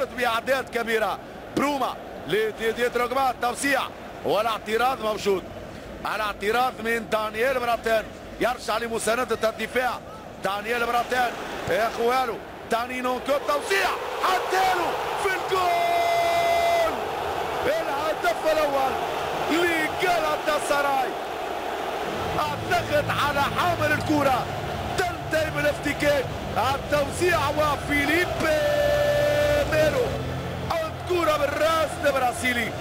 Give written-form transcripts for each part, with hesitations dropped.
بأعداد كبيرة. بروما لديدي دروغبا، توسيع والاعتراض موجود. الاعتراض من دانيال براتان، يرجع لمساندة الدفاع. دانيال براتان اخوانه داني نونكو، توسيع عدالو في الجول. الهدف الاول لجالاتا سراي. الضغط على حامل الكرة، تنتهي بالافتكاك. التوزيع وفيليب ميلو، الكرة بالراس البرازيلي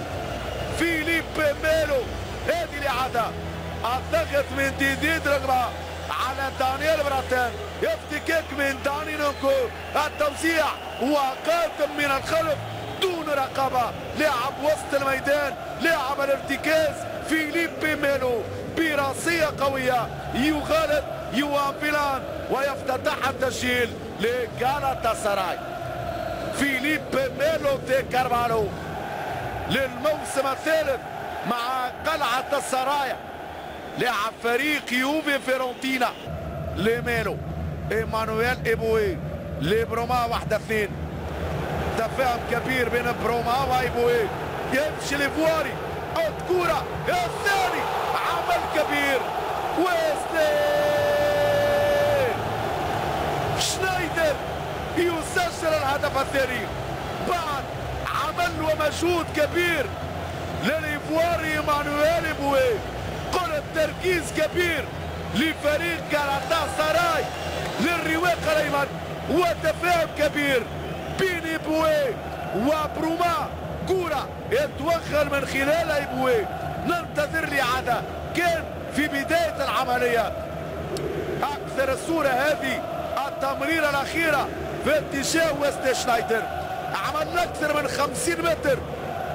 فيليب ميلو. هذه الإعادة، الضغط من ديدي دروغبا على دانيال براتان، افتكاك من داني نونكو، التوزيع وقادم من الخلف دون رقابة. لاعب وسط الميدان، لاعب الارتكاز فيليب ميلو براسية قوية يغالب يوان فيلان ويفتتح التسجيل لجالاتا سراي. فيليب ميلو دي كارفالو للموسم الثالث مع قلعة السرايا، لاعب فريق يوفي فيرونتينا. لميلو، ايمانويل ايبوي لبروما، 1-2. تفاهم كبير بين بروما وايبوي. يمشي لفواري، الكرة الثاني، عمل كبير. ويسلي شنايدر يسجل الهدف الثاني بعد عمل ومجهود كبير للإيفواري ايمانويل ايبوي. قلت تركيز كبير لفريق جالاتا سراي للرواق الايمن، وتفاهم كبير بين ايبوي وبروما. كرة يتوغل من خلال ايبوي، ننتظر الإعادة. كان في بداية العملية أكثر الصورة هذه التمريرة الأخيرة في اتجاه ويست شنايدر، عمل أكثر من 50 متر.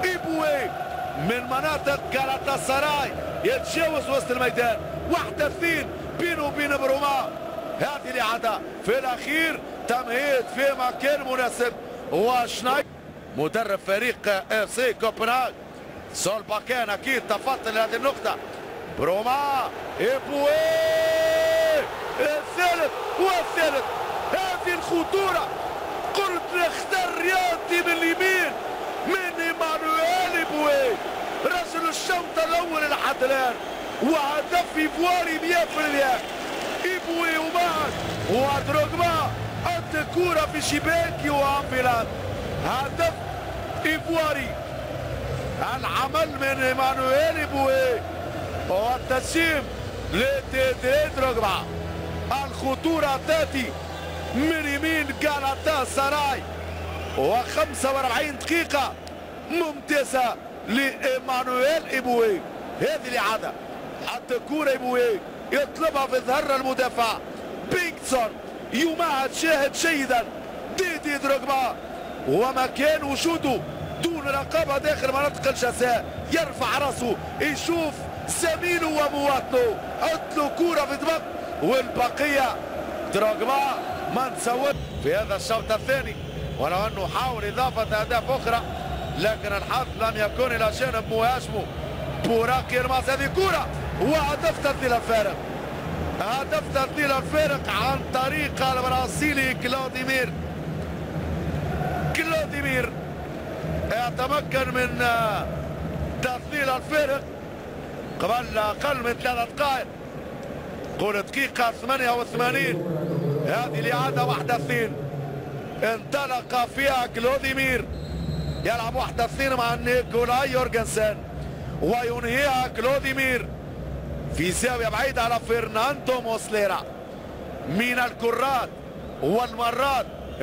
ايبوي من مناطق جالاتا سراي يتجاوز وسط الميدان، 1-2 بينه وبين بروما. هذه الإعادة في الأخير تمهيد في مكان مناسب. وشنايدر مدرب فريق اف سي كوبنهاغ سولباكان اكيد تفضل هذه النقطة. بروما، ايبوي الثالث والثالث. هذه الخطورة، قلت نختار رياضي من اليمين من ايمانويل ايبوي، رجل الشوط الاول لحد الان، وهدف ايفواري 100%. ايبوي ومعك ودروغبا، الكرة في شباك يوان فيلان. هدف ايفواري، العمل من ايمانويل ايبوي والتسجيل لديدي دروغبا. الخطورة تأتي من يمين جالاتا سراي، و45 دقيقة ممتازة لإيمانويل ايبوي. هذه الإعادة، حتى كرة ايبوي يطلبها في ظهر المدافع بيكسون، يمهد شاهد جيدا ديدي دروغبا، ومكان وجوده دون رقابة داخل مناطق الجزاء، يرفع راسه يشوف زميله ومواطنه، حط له كرة في دماغ، والبقية دروغبا ما نسوت في هذا الشوط الثاني. ولو انه حاول اضافة اهداف اخرى، لكن الحظ لم يكن الى جانب مهاجمه بوراك يرماس. هذه كرة وهدف تبديل الفارق، هدف تبديل الفارق عن طريق البرازيلي كلوديمير يتمكن من تبديل الفارق قبل اقل من 3 دقائق. قول دقيقة 88. هذه الإعادة 1-2 انطلق فيها كلوديمير، يلعب 1-2 مع نيكولاي يورغنسن، وينهيها كلوديمير في زاوية بعيدة على فرناندو موسليرا. من الكرات والمرات